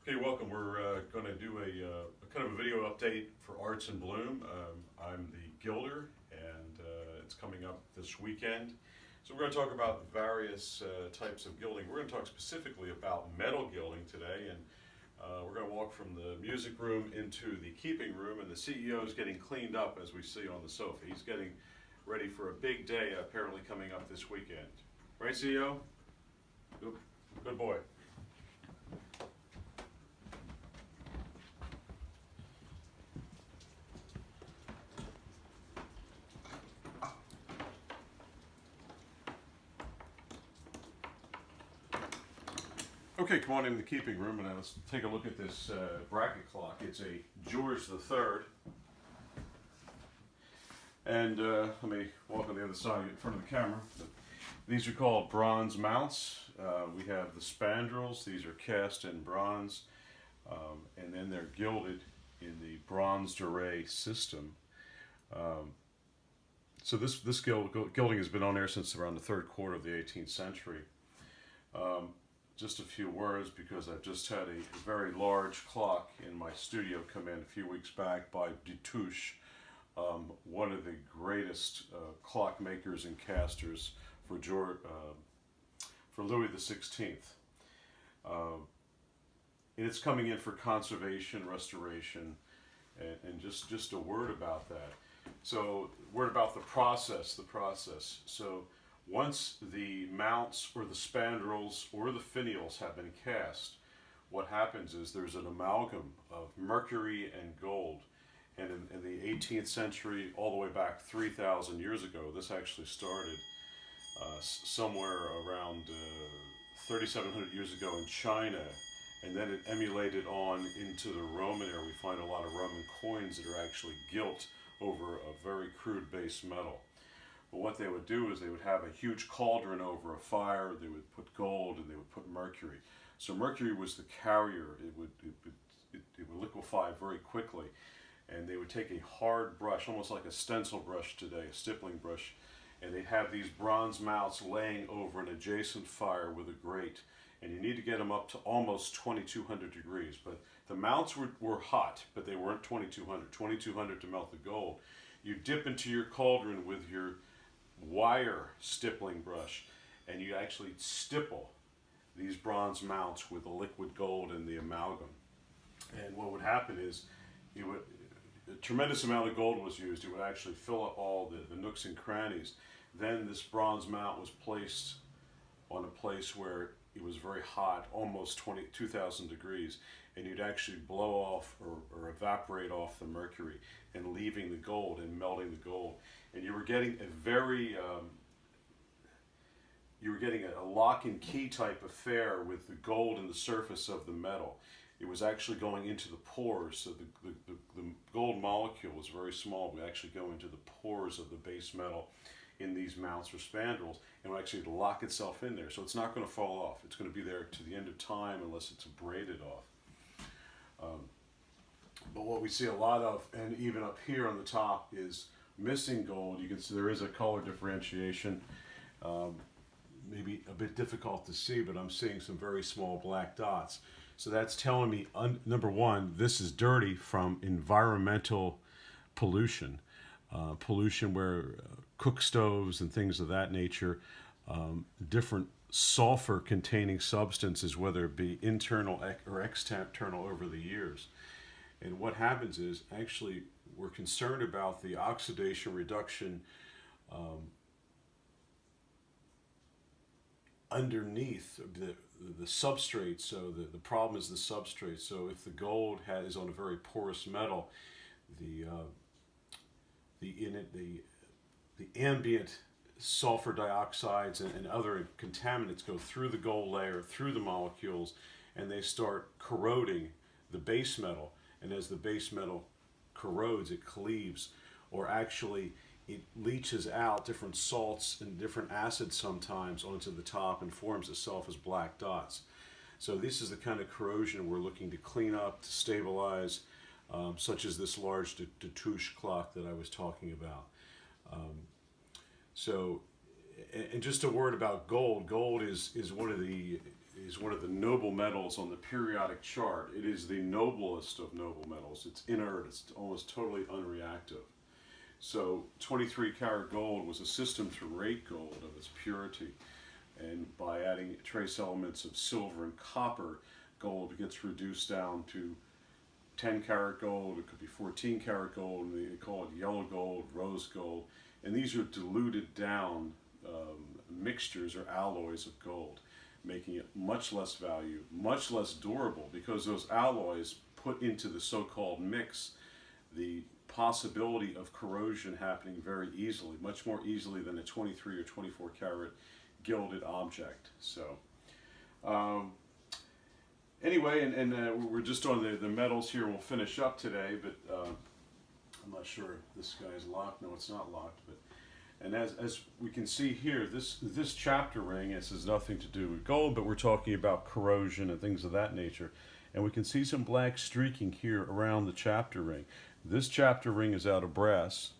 Okay, welcome. We're going to do a kind of a video update for Arts in Bloom. I'm the gilder, and it's coming up this weekend. So we're going to talk about various types of gilding. We're going to talk specifically about metal gilding today, and we're going to walk from the music room into the keeping room, and the CEO is getting cleaned up as we see on the sofa. He's getting ready for a big day apparently coming up this weekend. Right, CEO? Good boy. Okay, come on into the keeping room and let's take a look at this bracket clock. It's a George III. And let me walk on the other side in front of the camera. These are called bronze mounts. We have the spandrels. These are cast in bronze. And then they're gilded in the bronze durée system. So this gilding has been on there since around the third quarter of the 18th century. Just a few words because I've just had a very large clock in my studio come in a few weeks back by Destouches, one of the greatest clock makers and casters for Louis XVI. And it's coming in for conservation, restoration, and just a word about that. So, word about the process. So, once the mounts or the spandrels or the finials have been cast, what happens is there's an amalgam of mercury and gold. And in the 18th century, all the way back 3,000 years ago, this actually started somewhere around 3,700 years ago in China. And then it emulated on into the Roman era. We find a lot of Roman coins that are actually gilt over a very crude base metal. But what they would do is they would have a huge cauldron over a fire. They would put gold and they would put mercury. So mercury was the carrier. It would liquefy very quickly. And they would take a hard brush, almost like a stencil brush today, a stippling brush, and they'd have these bronze mounts laying over an adjacent fire with a grate. And you need to get them up to almost 2,200 degrees. But the mounts were hot, but they weren't 2,200. 2,200 to melt the gold. You dip into your cauldron with your wire stippling brush, and you actually stipple these bronze mounts with the liquid gold and the amalgam. And what would happen is a tremendous amount of gold was used. It would actually fill up all the nooks and crannies. Then this bronze mount was placed on a place where it was very hot, almost 2,000 degrees, and you'd actually blow off or evaporate off the mercury and leaving the gold and melting the gold. And you were getting a lock and key type affair with the gold in the surface of the metal. It was actually going into the pores, so the gold molecule was very small. We actually go into the pores of the base metal in these mounts or spandrels, and will actually lock itself in there. So it's not going to fall off. It's going to be there to the end of time unless it's braided off. But what we see a lot of, and even up here on the top, is missing gold. You can see there is a color differentiation. Maybe a bit difficult to see, but I'm seeing some very small black dots. So that's telling me, number one, this is dirty from environmental pollution. Pollution where cook stoves and things of that nature, different sulfur containing substances, whether it be internal or external over the years. And what happens is actually we're concerned about the oxidation reduction underneath the substrate. So the problem is the substrate. So if the gold is on a very porous metal, the ambient sulfur dioxides and other contaminants go through the gold layer, through the molecules, and they start corroding the base metal. And as the base metal corrodes, it cleaves, or actually it leaches out different salts and different acids sometimes onto the top and forms itself as black dots. So this is the kind of corrosion we're looking to clean up, to stabilize, such as this large Destouches clock that I was talking about. So, and just a word about gold. Gold is one of the is one of the noble metals on the periodic chart. It is the noblest of noble metals. It's inert, it's almost totally unreactive. So 23 karat gold was a system to rate gold of its purity. And by adding trace elements of silver and copper, gold gets reduced down to 10 karat gold, it could be 14 karat gold, and they call it yellow gold, rose gold. And these are diluted down mixtures or alloys of gold, making it much less value, much less durable, because those alloys put into the so-called mix the possibility of corrosion happening very easily, much more easily than a 23 or 24 karat gilded object. So anyway, and we're just on the metals here. We'll finish up today, but I'm not sure if this guy's locked. No, it's not locked. But and as we can see here, this chapter ring, this has nothing to do with gold, but we're talking about corrosion and things of that nature. And we can see some black streaking here around the chapter ring. This chapter ring is out of brass,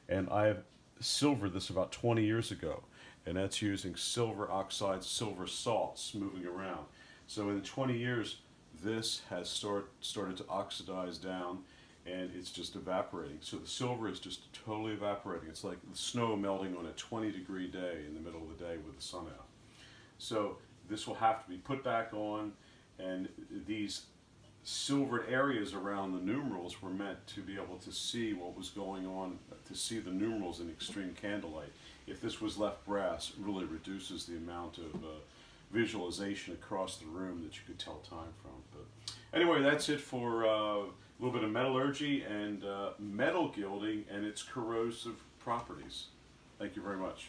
and I silvered this about 20 years ago, and that's using silver oxides, silver salts moving around. So in 20 years, this has started to oxidize down, and it's just evaporating. So the silver is just totally evaporating. It's like the snow melting on a 20-degree day in the middle of the day with the sun out. So this will have to be put back on, and these silvered areas around the numerals were meant to be able to see what was going on, to see the numerals in extreme candlelight. If this was left brass, it really reduces the amount of visualization across the room that you could tell time from. But anyway, that's it for a little bit of metallurgy and metal gilding and its corrosive properties. Thank you very much.